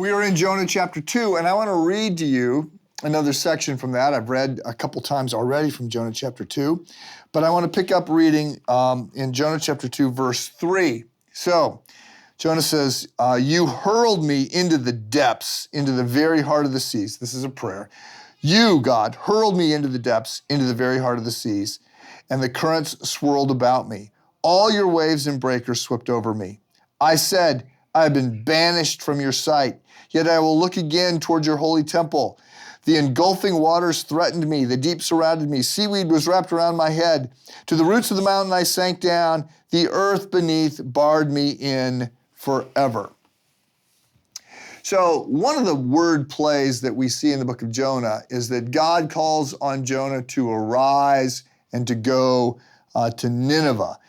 We are in Jonah chapter 2, and I want to read to you another section from that. I've read a couple times already from Jonah chapter 2, but I want to pick up reading in Jonah chapter 2, verse 3. So, Jonah says, you hurled me into the depths, into the very heart of the seas. This is a prayer. You, God, hurled me into the depths, into the very heart of the seas, and the currents swirled about me. All your waves and breakers swept over me. I said, I have been banished from your sight, yet I will look again toward your holy temple. The engulfing waters threatened me, the deep surrounded me, seaweed was wrapped around my head. To the roots of the mountain I sank down, the earth beneath barred me in forever. So one of the word plays that we see in the book of Jonah is that God calls on Jonah to arise and to go to Nineveh.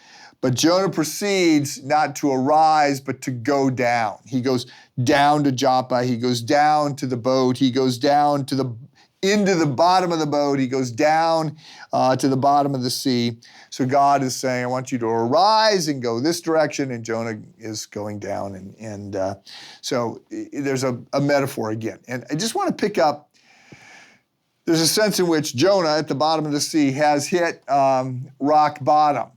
But Jonah proceeds not to arise, but to go down. He goes down to Joppa. He goes down to the boat. He goes down into the bottom of the boat. He goes down to the bottom of the sea. So God is saying, I want you to arise and go this direction. And Jonah is going down. So there's a metaphor again. And I just want to pick up, there's a sense in which Jonah at the bottom of the sea has hit rock bottom.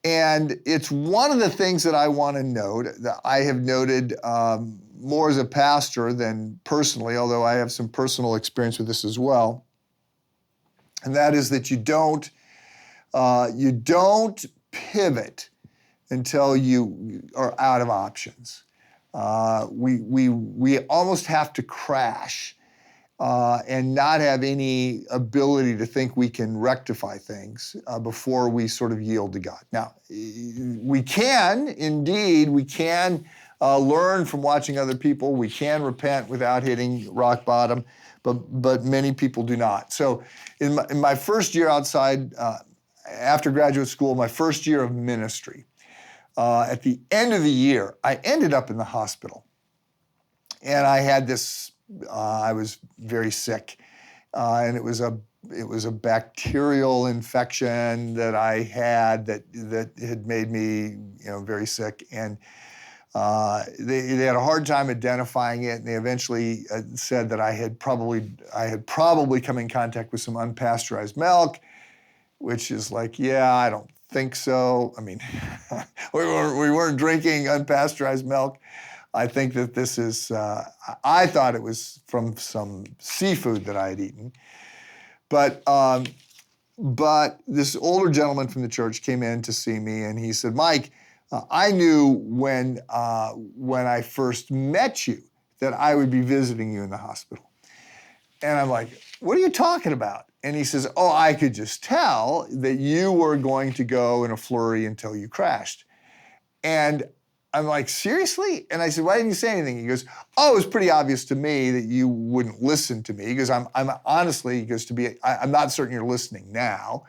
And it's one of the things that I want to note, that I have noted more as a pastor than personally, although I have some personal experience with this as well. And that is that you don't pivot until you are out of options. We almost have to crash and not have any ability to think we can rectify things before we sort of yield to God. Now, we can learn from watching other people. We can repent without hitting rock bottom, but many people do not. So in my first year outside, after graduate school, my first year of ministry, at the end of the year, I ended up in the hospital. And I had this, I was very sick, and it was a bacterial infection that I had that had made me, very sick. And they had a hard time identifying it, and they eventually said that I had probably come in contact with some unpasteurized milk, which is like, yeah, I don't think so. I mean, we weren't drinking unpasteurized milk. I think that this is, I thought it was from some seafood that I had eaten. But this older gentleman from the church came in to see me, and he said, Mike, I knew when I first met you that I would be visiting you in the hospital. And I'm like, what are you talking about? And he says, oh, I could just tell that you were going to go in a flurry until you crashed. And I'm like, seriously? And I said, why didn't you say anything? He goes, oh, it was pretty obvious to me that you wouldn't listen to me. He goes, I'm honestly, he goes, I'm not certain you're listening now.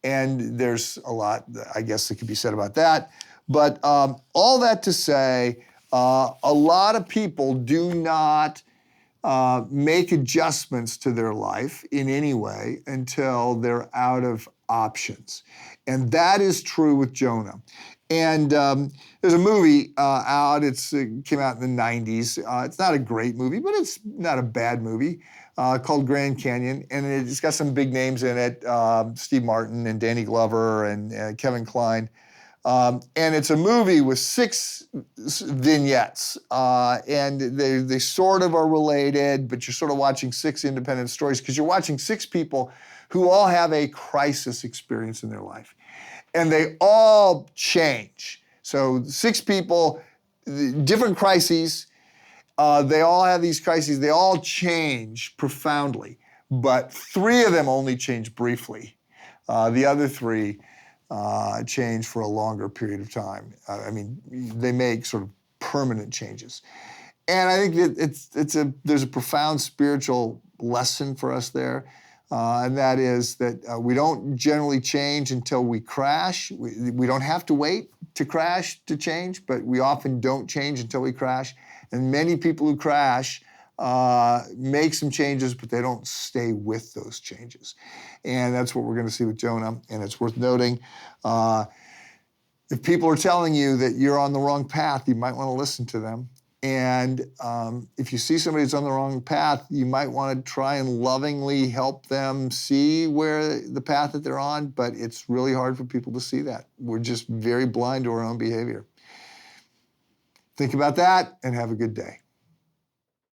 And there's a lot, I guess, that could be said about that. But all that to say, a lot of people do not make adjustments to their life in any way until they're out of options. And that is true with Jonah. And there's a movie out, it came out in the 90s. It's not a great movie, but it's not a bad movie, called Grand Canyon. And it's got some big names in it, Steve Martin and Danny Glover and Kevin Kline. And it's a movie with 6 vignettes, and they sort of are related, but you're sort of watching 6 independent stories because you're watching 6 people who all have a crisis experience in their life. And they all change. So 6 people, different crises, they all have these crises, they all change profoundly, but 3 of them only change briefly. The other 3 change for a longer period of time. They make sort of permanent changes. And I think that there's a profound spiritual lesson for us there. And that is that we don't generally change until we crash. We don't have to wait to crash to change, but we often don't change until we crash. And many people who crash make some changes, but they don't stay with those changes. And that's what we're going to see with Jonah, and it's worth noting. If people are telling you that you're on the wrong path, you might want to listen to them. And if you see somebody that's on the wrong path, you might want to try and lovingly help them see where the path that they're on, but it's really hard for people to see that. We're just very blind to our own behavior. Think about that and have a good day.